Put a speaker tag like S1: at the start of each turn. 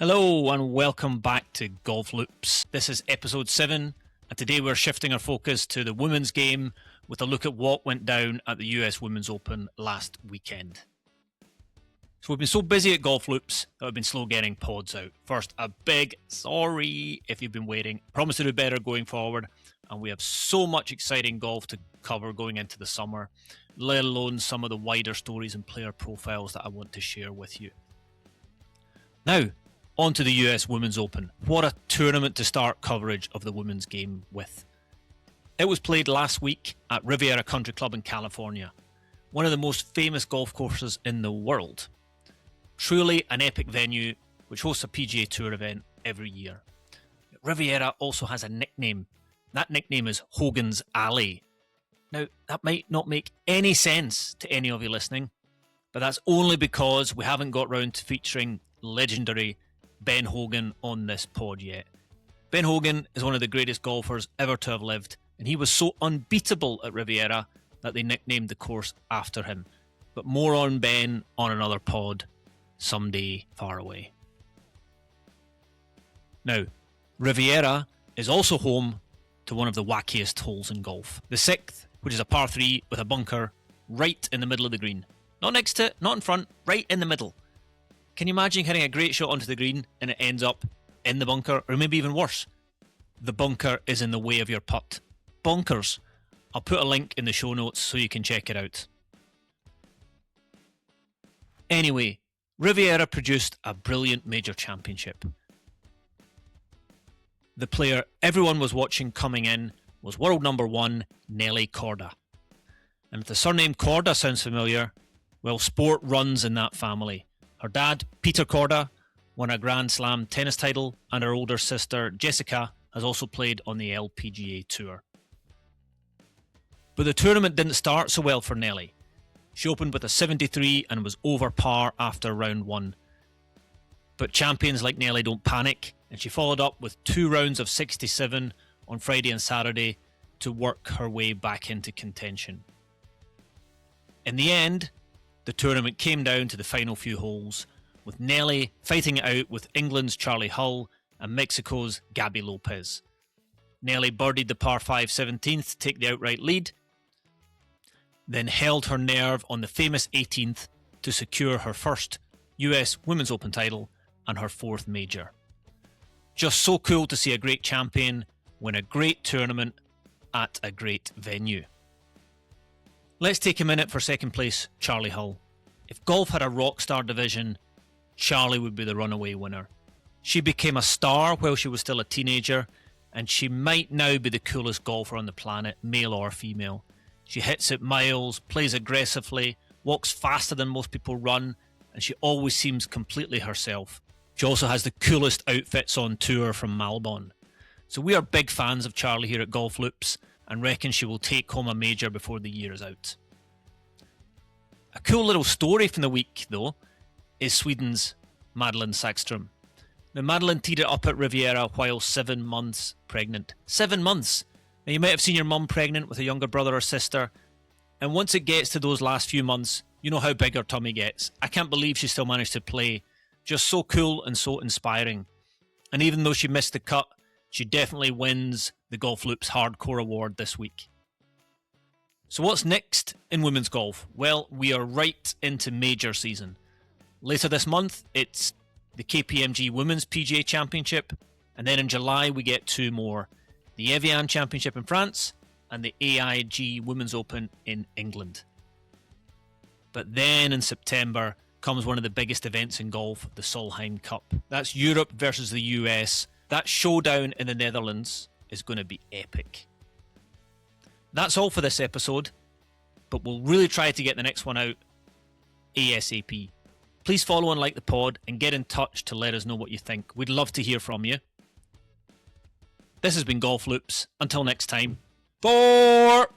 S1: Hello and welcome back to Golf Loopz. This is episode 7 and today we're shifting our focus to the women's game with a look at what went down at the US Women's Open last weekend. So we've been so busy at Golf Loopz that we've been slow getting pods out. First, a big sorry if you've been waiting. Promise to do better going forward, and we have so much exciting golf to cover going into the summer, let alone some of the wider stories and player profiles that I want to share with you. Now, on to the US Women's Open. What a tournament to start coverage of the women's game with. It was played last week at Riviera Country Club in California, one of the most famous golf courses in the world. Truly an epic venue which hosts a PGA Tour event every year. Riviera also has a nickname. That nickname is Hogan's Alley. Now, that might not make any sense to any of you listening, but that's only because we haven't got round to featuring legendary Ben Hogan on this pod yet. Ben Hogan is one of the greatest golfers ever to have lived, and he was so unbeatable at Riviera that they nicknamed the course after him. But more on Ben on another pod someday far away. Now, Riviera is also home to one of the wackiest holes in golf. The 6th, which is a par 3 with a bunker right in the middle of the green. Not next to it, not in front, right in the middle. Can you imagine hitting a great shot onto the green and it ends up in the bunker, or maybe even worse? The bunker is in the way of your putt. Bonkers. I'll put a link in the show notes so you can check it out. Anyway, Riviera produced a brilliant major championship. The player everyone was watching coming in was world number 1, Nelly Korda. And if the surname Korda sounds familiar, well, sport runs in that family. Her dad, Peter Korda, won a Grand Slam tennis title, and her older sister, Jessica, has also played on the LPGA Tour. But the tournament didn't start so well for Nelly. She opened with a 73 and was over par after round 1. But champions like Nelly don't panic, and she followed up with 2 rounds of 67 on Friday and Saturday to work her way back into contention. In the end, the tournament came down to the final few holes, with Nelly fighting it out with England's Charley Hull and Mexico's Gaby Lopez. Nelly birdied the par 5 17th to take the outright lead, then held her nerve on the famous 18th to secure her first US Women's Open title and her 4th major. Just so cool to see a great champion win a great tournament at a great venue. Let's take a minute for second place Charley Hull. If golf had a rock star division, Charley would be the runaway winner. She became a star while she was still a teenager, and she might now be the coolest golfer on the planet, male or female. She hits it miles, plays aggressively, walks faster than most people run, and she always seems completely herself. She also has the coolest outfits on tour from Malbon. So we are big fans of Charley here at Golf Loopz and reckon she will take home a major before the year is out. A cool little story from the week, though, is Sweden's Madeline Sagström. Now, Madeline teed it up at Riviera while 7 months pregnant. 7 months! Now, you might have seen your mum pregnant with a younger brother or sister, and once it gets to those last few months, you know how big her tummy gets. I can't believe she still managed to play. Just so cool and so inspiring. And even though she missed the cut, she definitely wins the Golf Loopz Hardcore Award this week. So what's next in women's golf? Well, we are right into major season. Later this month, it's the KPMG Women's PGA Championship, and then in July we get 2 more. The Evian Championship in France and the AIG Women's Open in England. But then in September comes one of the biggest events in golf, the Solheim Cup. That's Europe versus the US. That showdown in the Netherlands is going to be epic. That's all for this episode, but we'll really try to get the next one out ASAP. Please follow and like the pod and get in touch to let us know what you think. We'd love to hear from you. This has been Golf Loopz. Until next time. 4